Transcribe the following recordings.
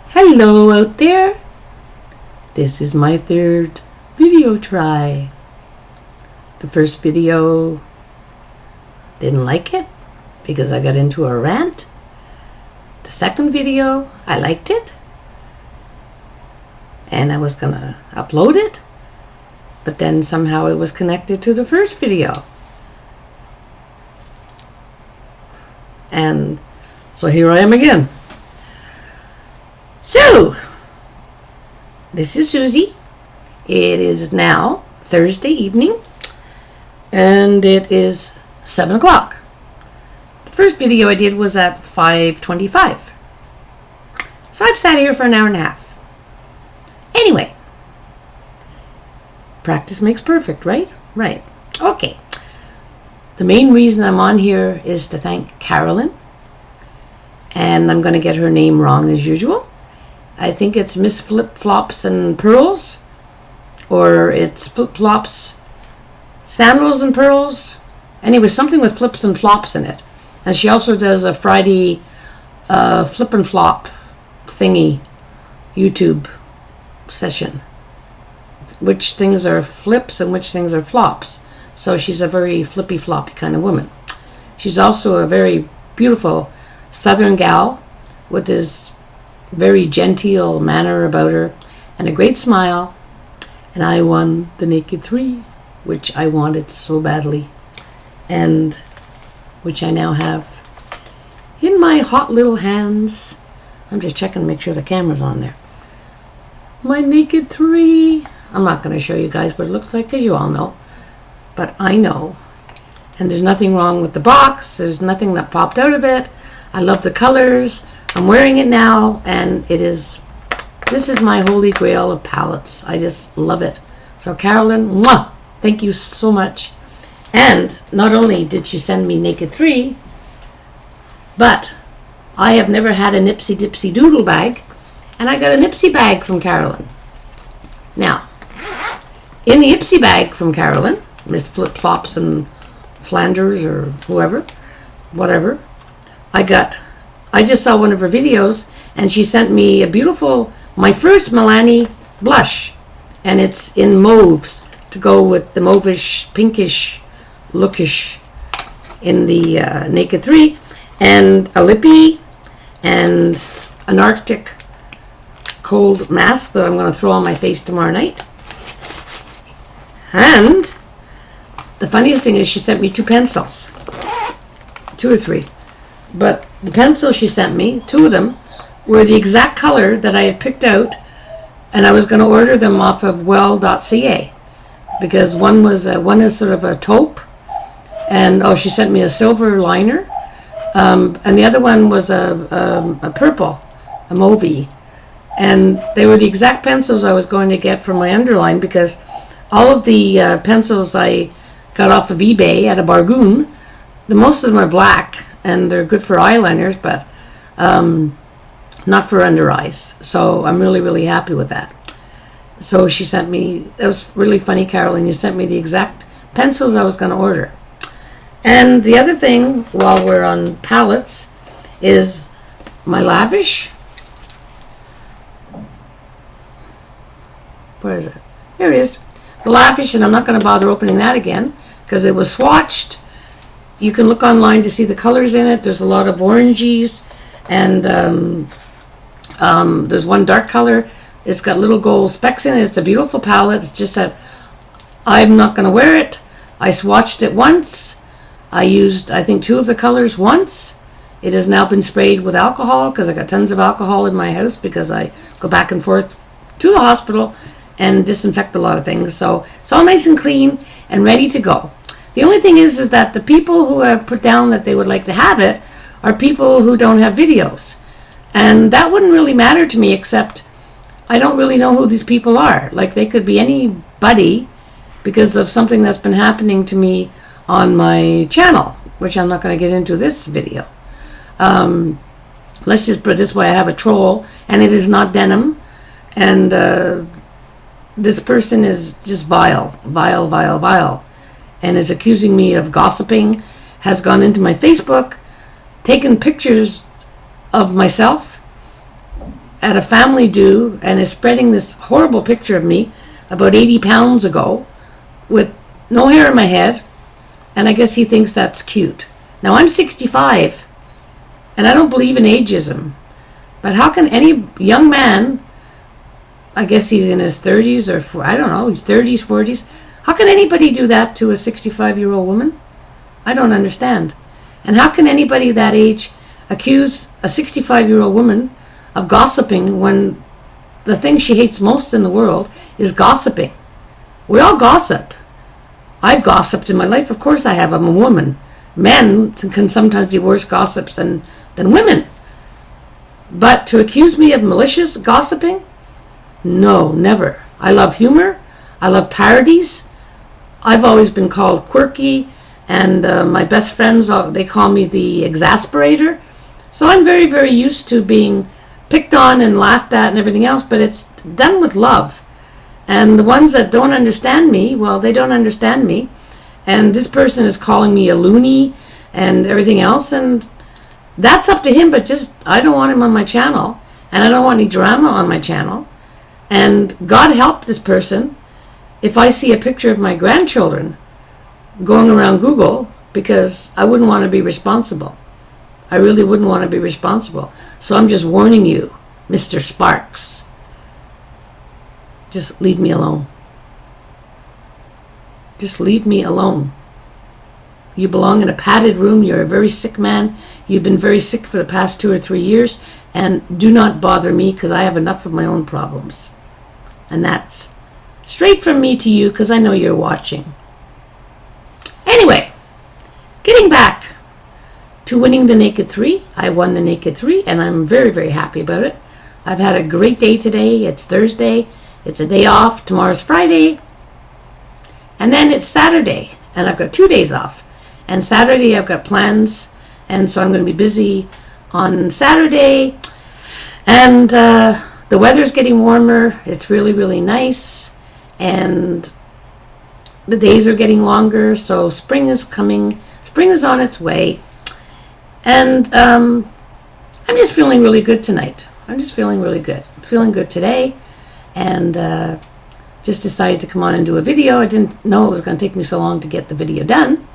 Hello out there. This is my third video try. The first video, didn't like it because I got into a rant. The second video, I liked it and I was gonna upload it, but then somehow it was connected to the first video. And so here I am again. So, this is Susie. It is now Thursday evening, and it is 7 o'clock. The first video I did was at 5:25. So I've sat here for an hour and a half. Anyway, practice makes perfect, right? Right. Okay. The main reason I'm on here is to thank Carolyn, and I'm going to get her name wrong as usual. I think it's Missflipflopsandpearls, or it's Flip-Flops, Sandals and Pearls. Anyway, something with flips and flops in it. And she also does a Friday flip and flop thingy YouTube session. Which things are flips and which things are flops. So she's a very flippy floppy kind of woman. She's also a very beautiful southern gal with this very genteel manner about her and a great smile. And I won the Naked 3, which I wanted so badly, and which I now have in my hot little hands. I'm just checking to make sure the camera's on there. My Naked 3. I'm not going to show you guys what it looks like because you all know, but I know. And there's nothing wrong with the box. There's nothing that popped out of it. I love the colors. I'm wearing it now, and this is my holy grail of palettes. I just love it. So Carolyn, mwah, thank you so much. And not only did she send me Naked 3, but I have never had a Nipsey Dipsy Doodle bag, and I got a Nipsey bag from Carolyn. Now, in the Ipsy bag from Carolyn, Miss Flip Flops and Flanders or whoever, whatever, I just saw one of her videos, and she sent me a beautiful, my first Milani blush, and it's in mauves to go with the mauvish, pinkish, lookish in the Naked 3, and a lippy, and an Arctic cold mask that I'm going to throw on my face tomorrow night. And the funniest thing is she sent me 2 pencils, 2 or 3, but the pencils she sent me, 2 of them, were the exact color that I had picked out, and I was going to order them off of well.ca, because one is sort of a taupe, and she sent me a silver liner, and the other one was a purple, a mauvey, and they were the exact pencils I was going to get for my underline, because all of the pencils I got off of eBay at a bargain, most of them are black, and they're good for eyeliners, but not for under eyes. So I'm really, really happy with that. So she sent me, it was really funny, Carolyn, you sent me the exact pencils I was going to order. And the other thing, while we're on palettes, is my Lavish. Where is it? There it is. The Lavish, and I'm not going to bother opening that again because it was swatched. You can look online to see the colors in it. There's a lot of oranges, and there's one dark color. It's got little gold specks in it. It's a beautiful palette. It's just that I'm not going to wear it. I swatched it once. I used, I think, 2 of the colors once. It has now been sprayed with alcohol because I got tons of alcohol in my house because I go back and forth to the hospital and disinfect a lot of things. So it's all nice and clean and ready to go. The only thing is that the people who have put down that they would like to have it are people who don't have videos. And that wouldn't really matter to me, except I don't really know who these people are. Like, they could be anybody because of something that's been happening to me on my channel, which I'm not going to get into this video. Let's just put it this way. I have a troll, and it is not denim. And this person is just vile, and is accusing me of gossiping, has gone into my Facebook, taken pictures of myself at a family do and is spreading this horrible picture of me about 80 pounds ago with no hair in my head, and I guess he thinks that's cute. Now I'm 65 and I don't believe in ageism, but how can any young man, I guess he's in his 30s or I don't know, he's 30s, 40s, how can anybody do that to a 65-year-old woman? I don't understand. And how can anybody that age accuse a 65-year-old woman of gossiping when the thing she hates most in the world is gossiping? We all gossip. I've gossiped in my life. Of course I have. I'm a woman. Men can sometimes be worse gossips than women. But to accuse me of malicious gossiping? No, never. I love humor. I love parodies. I've always been called quirky, and my best friends, they call me the exasperator. So I'm very, very used to being picked on and laughed at and everything else, but it's done with love. And the ones that don't understand me, well, they don't understand me. And this person is calling me a loony and everything else, and that's up to him, but just, I don't want him on my channel, and I don't want any drama on my channel. And God help this person if I see a picture of my grandchildren going around Google, because I wouldn't want to be responsible. I really wouldn't want to be responsible. So I'm just warning you, Mr. Sparks. Just leave me alone. Just leave me alone. You belong in a padded room. You're a very sick man. You've been very sick for the past 2 or 3 years. And do not bother me, because I have enough of my own problems. And that's straight from me to you, because I know you're watching. Anyway, getting back to winning the Naked 3. I won the Naked 3, and I'm very, very happy about it. I've had a great day today. It's Thursday. It's a day off. Tomorrow's Friday. And then it's Saturday, and I've got 2 days off. And Saturday I've got plans, and so I'm going to be busy on Saturday. And the weather's getting warmer. It's really, really nice. And the days are getting longer, so spring is coming. Spring is on its way. And I'm just feeling really good tonight. I'm just feeling really good. I'm feeling good today. And just decided to come on and do a video. I didn't know it was going to take me so long to get the video done.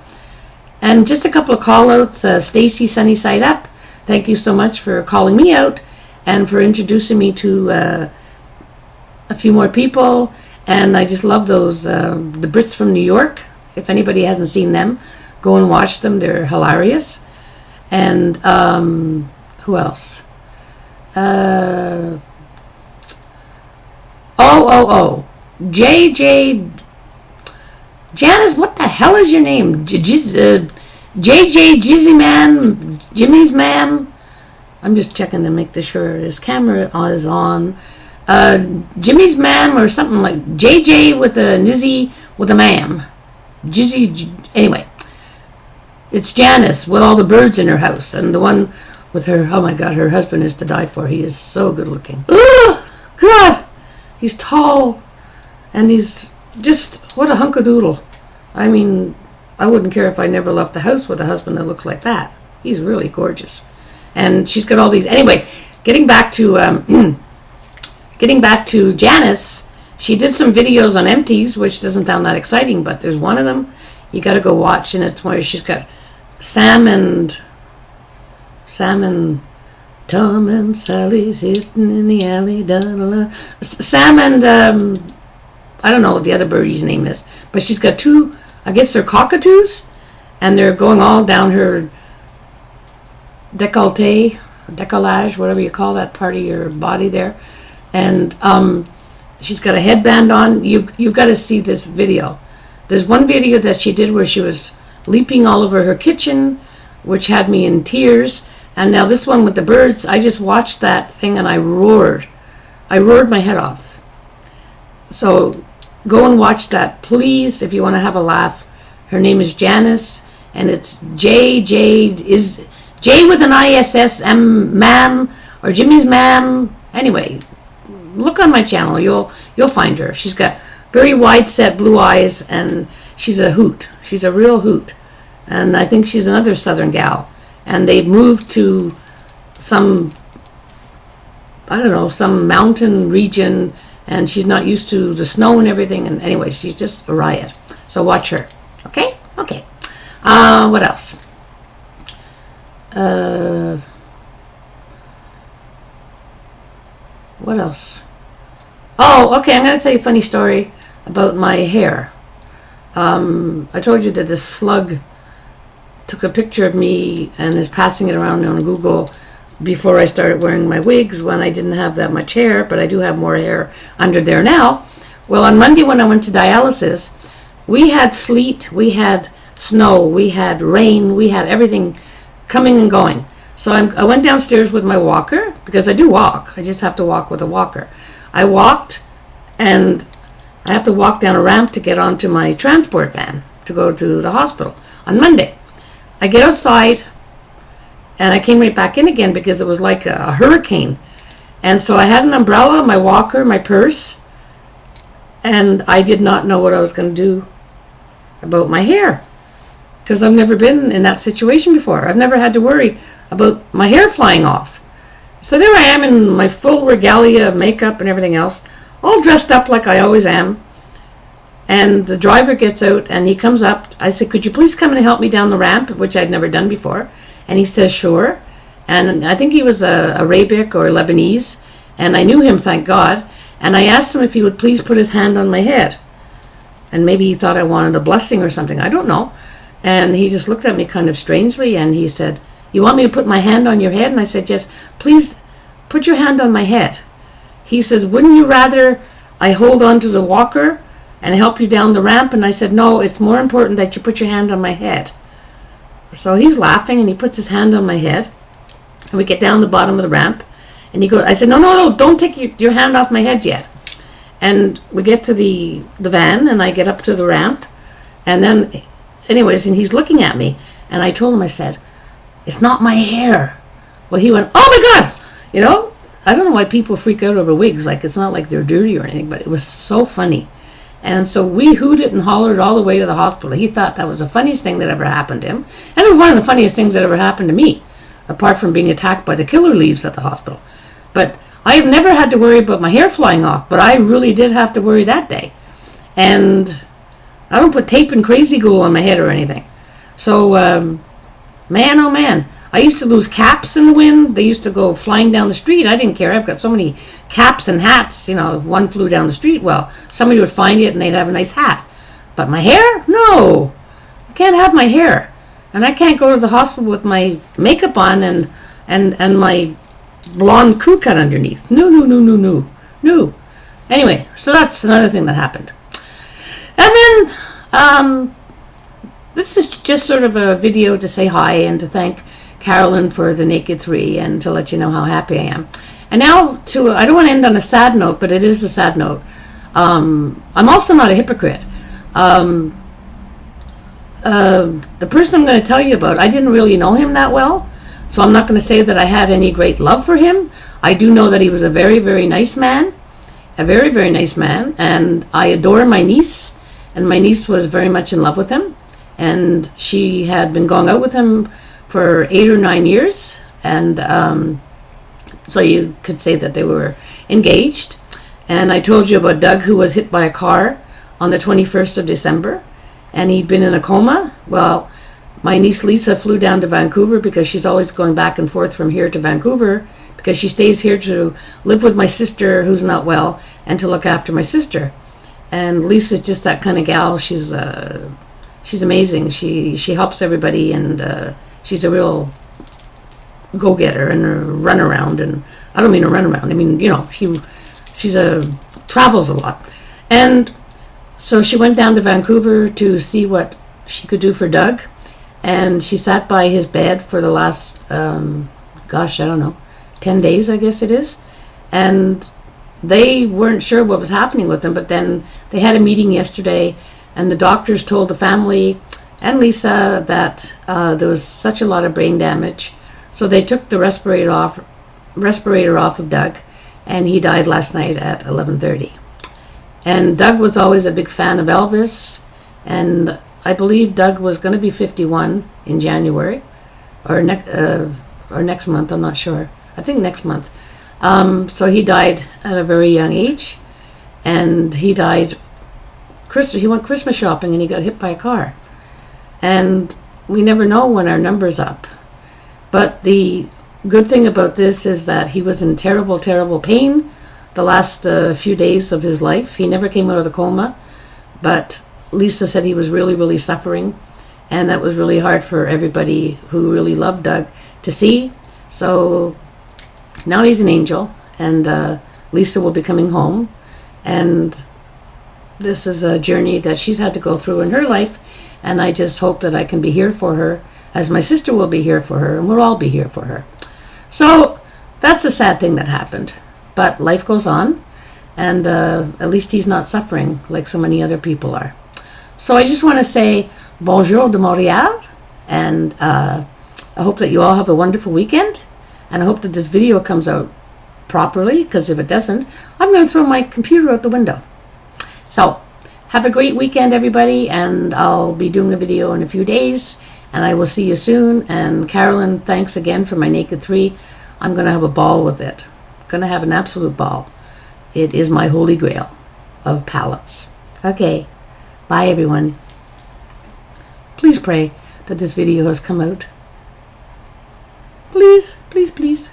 And just a couple of call outs. Stacy Sunny Side Up, thank you so much for calling me out and for introducing me to a few more people. And I just love those, the Brits from New York. If anybody hasn't seen them, go and watch them. They're hilarious. And who else? JJ Janice, what the hell is your name? JJ Jjissmam, Jjissmam. I'm just checking to make sure his camera is on. Jjissmam or something like JJ with a Nizzy with a mam. Anyway, it's Janice with all the birds in her house, and the one with her, oh my God, her husband is to die for. He is so good looking. Oh God, he's tall, and he's just, what a hunk of doodle. I mean, I wouldn't care if I never left the house with a husband that looks like that. He's really gorgeous. And she's got all these, anyway, getting back to Janice. She did some videos on empties, which doesn't sound that exciting, but there's one of them you got to go watch, and it's where she's got Sam and Tom and Sally sitting in the alley. Sam and I don't know what the other birdie's name is, but she's got 2, I guess they're cockatoos, and they're going all down her decollage, whatever you call that part of your body there. And she's got a headband on. You've got to see this video. There's one video that she did where she was leaping all over her kitchen, which had me in tears. And now this one with the birds, I just watched that thing and I roared. I roared my head off. So go and watch that, please, if you want to have a laugh. Her name is Janice, and it's J with an Jjissmam or Jjissmam. Anyway, look on my channel. You'll find her. She's got very wide set blue eyes, and she's a hoot. She's a real hoot. And I think she's another Southern gal. And they've moved to some, I don't know, some mountain region, and she's not used to the snow and everything. And anyway, she's just a riot. So watch her. Okay? Okay. What else? What else? Oh, okay, I'm going to tell you a funny story about my hair. I told you that this slug took a picture of me and is passing it around on Google before I started wearing my wigs, when I didn't have that much hair, but I do have more hair under there now. Well, on Monday when I went to dialysis, we had sleet, we had snow, we had rain, we had everything coming and going. So I went downstairs with my walker, because I do walk. I just have to walk with a walker. I walked, and I have to walk down a ramp to get onto my transport van to go to the hospital on Monday. I get outside, and I came right back in again because it was like a hurricane. And so I had an umbrella, my walker, my purse, and I did not know what I was going to do about my hair, because I've never been in that situation before. I've never had to worry about my hair flying off. So there I am in my full regalia, makeup and everything else, all dressed up like I always am. And the driver gets out and he comes up. I said, could you please come and help me down the ramp, which I'd never done before. And he says, sure. And I think he was a Arabic or Lebanese, and I knew him, thank God. And I asked him if he would please put his hand on my head. And maybe he thought I wanted a blessing or something, I don't know. And he just looked at me kind of strangely, and he said, you want me to put my hand on your head? And I said, yes, please put your hand on my head. He says, wouldn't you rather I hold on to the walker and help you down the ramp? And I said, no, it's more important that you put your hand on my head. So he's laughing, and he puts his hand on my head, and we get down the bottom of the ramp, and he goes, I said, no, don't take your hand off my head yet. And we get to the van, and I get up to the ramp, and then, anyways, and he's looking at me, and I told him, I said, it's not my hair. Well, he went, oh my God, you know, I don't know why people freak out over wigs, like it's not like they're dirty or anything, but it was so funny. And so we hooted and hollered all the way to the hospital. He thought that was the funniest thing that ever happened to him. And it was one of the funniest things that ever happened to me, apart from being attacked by the killer leaves at the hospital. But I have never had to worry about my hair flying off, but I really did have to worry that day. And I don't put tape and crazy glue on my head or anything. So, man, oh man. I used to lose caps in the wind. They used to go flying down the street. I didn't care. I've got so many caps and hats. You know, if one flew down the street, well, somebody would find it and they'd have a nice hat. But my hair? No. I can't have my hair. And I can't go to the hospital with my makeup on and my blonde crew cut underneath. No. Anyway, so that's another thing that happened. And then, this is just sort of a video to say hi and to thank Carolyn for the Naked 3 and to let you know how happy I am. And now I don't want to end on a sad note, but it is a sad note. I'm also not a hypocrite. The person I'm going to tell you about, I didn't really know him that well, so I'm not going to say that I had any great love for him. I do know that he was a very, very nice man, a very, very nice man, and I adore my niece, and my niece was very much in love with him, and she had been going out with him for 8 or 9 years, and so you could say that they were engaged. And I told you about Doug, who was hit by a car on the 21st of December, and he'd been in a coma. Well, my niece Lisa flew down to Vancouver because she's always going back and forth from here to Vancouver because she stays here to live with my sister who's not well and to look after my sister. And Lisa's just that kind of gal. She's amazing. She helps everybody, and she's a real go-getter and a runaround. And I don't mean a runaround. I mean, you know, she's travels a lot. And so she went down to Vancouver to see what she could do for Doug. And she sat by his bed for the last, 10 days, I guess it is. And they weren't sure what was happening with him. But then they had a meeting yesterday, and the doctors told the family and Lisa that there was such a lot of brain damage. So they took the respirator off of Doug, and he died last night at 11:30. And Doug was always a big fan of Elvis, and I believe Doug was going to be 51 in January, or or next month, I'm not sure. I think next month. So he died at a very young age, and he died he went Christmas shopping and he got hit by a car. And we never know when our number's up. But the good thing about this is that he was in terrible, terrible pain the last few days of his life. He never came out of the coma, but Lisa said he was really, really suffering, and that was really hard for everybody who really loved Doug to see. So now he's an angel, and Lisa will be coming home, and this is a journey that she's had to go through in her life, and I just hope that I can be here for her, as my sister will be here for her, and we'll all be here for her. So that's a sad thing that happened, but life goes on, and at least he's not suffering like so many other people are. So I just want to say bonjour de Montréal, and I hope that you all have a wonderful weekend, and I hope that this video comes out properly, because if it doesn't, I'm going to throw my computer out the window. So have a great weekend, everybody, and I'll be doing a video in a few days, and I will see you soon. And Carolyn, thanks again for my Naked 3. I'm going to have a ball with it. I'm going to have an absolute ball. It is my holy grail of palettes. Okay, bye everyone. Please pray that this video has come out. Please, please, please.